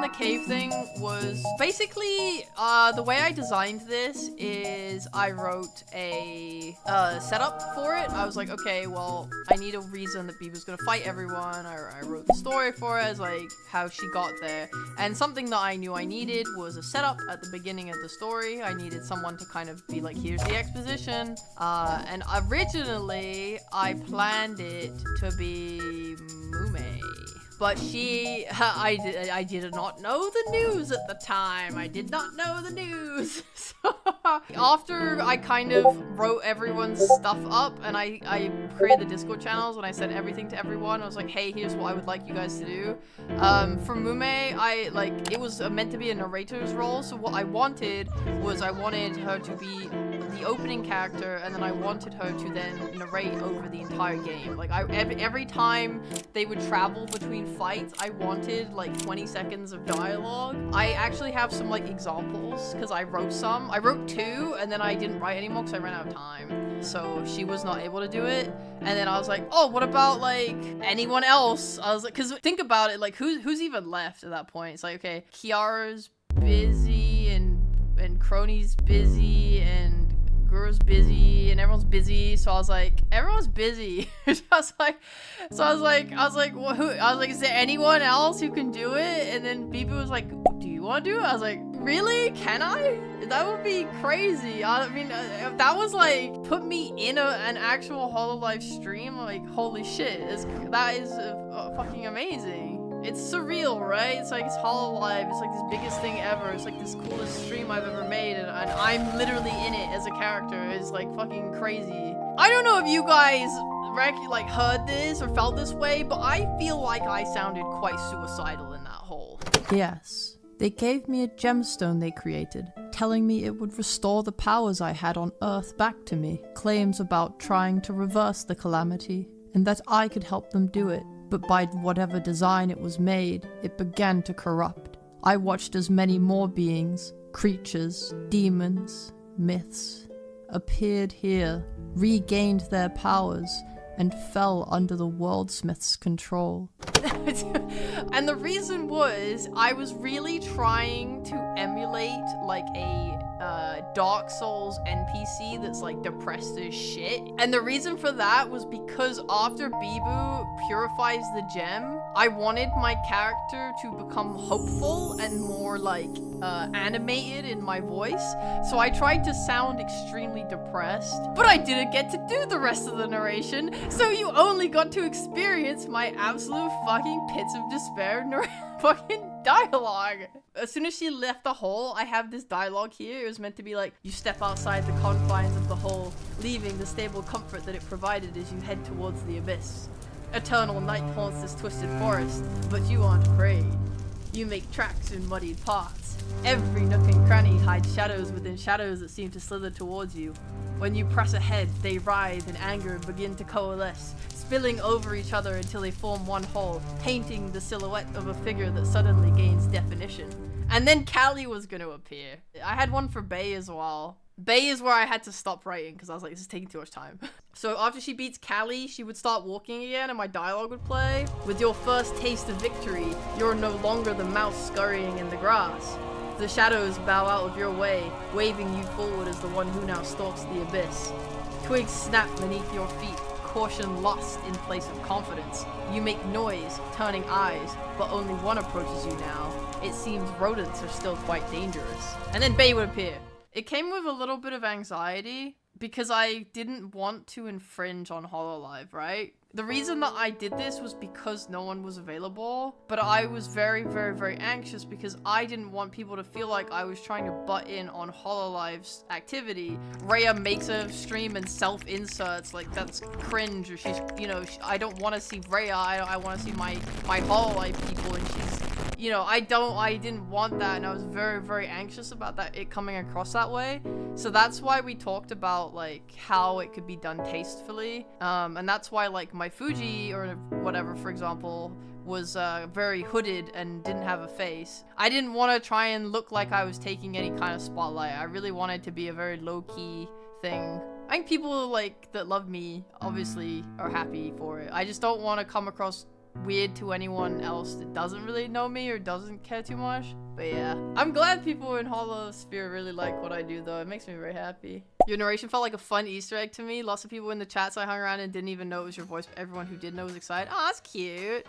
the cave thing was basically, the way I designed this is I wrote a setup for it. I was like, okay, well, I need a reason that Biboo's gonna fight everyone. I wrote the story for it as like how she got there. And something that I knew I needed was a setup at the beginning of the story. I needed someone to kind of be like, here's the exposition. And originally I planned it to be Mume. But I did not know the news at the time. I did not know the news. So after I kind of wrote everyone's stuff up and I created the Discord channels and I sent everything to everyone. I was like, hey, here's what I would like you guys to do. For Mume, it was meant to be a narrator's role. So what I wanted was I wanted her to be the opening character, and then I wanted her to then narrate over the entire game. Like every time they would travel between fights, I wanted like 20 seconds of dialogue. I actually have some like examples because I wrote some. I wrote 2 and then I didn't write anymore because I ran out of time. So she was not able to do it. And then I was like, oh, what about like anyone else? I was like, because think about it, like who's even left at that point? It's like, okay, Kiara's busy and Crony's busy and Guru's busy and everyone's busy, so I was like, everyone's busy. I was like, well, who? I was like, is there anyone else who can do it? And then Biboo was like, do you want to do it? I was like, really? Can I? That would be crazy. I mean, if that was like put me in an actual hololive stream, like holy shit, that is fucking amazing. It's surreal, right? It's like, it's hololive, it's like this biggest thing ever, it's like this coolest stream I've ever made, and I'm literally in it as a character. It's like fucking crazy. I don't know if you guys like heard this or felt this way, but I feel like I sounded quite suicidal in that hole. Yes. They gave me a gemstone they created, telling me it would restore the powers I had on Earth back to me. Claims about trying to reverse the calamity, and that I could help them do it. But by whatever design it was made, it began to corrupt. I watched as many more beings, creatures, demons, myths, appeared here, regained their powers, and fell under the Worldsmith's control. And the reason was, I was really trying to emulate like a Dark Souls NPC that's like depressed as shit. And the reason for that was because after Biboo purifies the gem, I wanted my character to become hopeful and more like animated in my voice. So I tried to sound extremely depressed, but I didn't get to do the rest of the narration, so you only got to experience my absolute fucking pits of despair fucking dialogue. As soon as she left the hole, I have this dialogue here. It was meant to be like, you step outside the confines of the hole, leaving the stable comfort that it provided as you head towards the abyss. Eternal night haunts this twisted forest, but you aren't afraid. You make tracks in muddied paths. Every nook and cranny hides shadows within shadows that seem to slither towards you. When you press ahead, they writhe in anger and begin to coalesce, spilling over each other until they form one whole, painting the silhouette of a figure that suddenly gains definition. And then Callie was gonna appear. I had one for Bay as well. Bay is where I had to stop writing because I was like, this is taking too much time. So after she beats Callie, she would start walking again and my dialogue would play. With your first taste of victory, you're no longer the mouse scurrying in the grass. The shadows bow out of your way, waving you forward as the one who now stalks the abyss. Twigs snap beneath your feet, caution lost in place of confidence. You make noise, turning eyes, but only one approaches you now. It seems rodents are still quite dangerous. And then Bay would appear. It came with a little bit of anxiety because I didn't want to infringe on hololive, right? The reason that I did this was because no one was available, but I was very, very, very anxious because I didn't want people to feel like I was trying to butt in on hololive's activity. Rhea makes a stream and self-inserts, like that's cringe, or she's, you know, I don't want to see Rhea, I want to see my hololive people, and she's, you know, I didn't want that, and I was very, very anxious about that, it coming across that way. So that's why we talked about like how it could be done tastefully, and that's why like my Fuji or whatever, for example, was very hooded and didn't have a face. I didn't want to try and look like I was taking any kind of spotlight. I really wanted to be a very low-key thing. I think people like that love me obviously are happy for it. I just don't want to come across weird to anyone else that doesn't really know me or doesn't care too much. But yeah, I'm glad people in Holosphere really like what I do though. It makes me very happy. Your narration felt like a fun Easter egg to me. Lots of people in the chats I hung around and didn't even know it was your voice, but everyone who did know was excited. Oh, that's cute.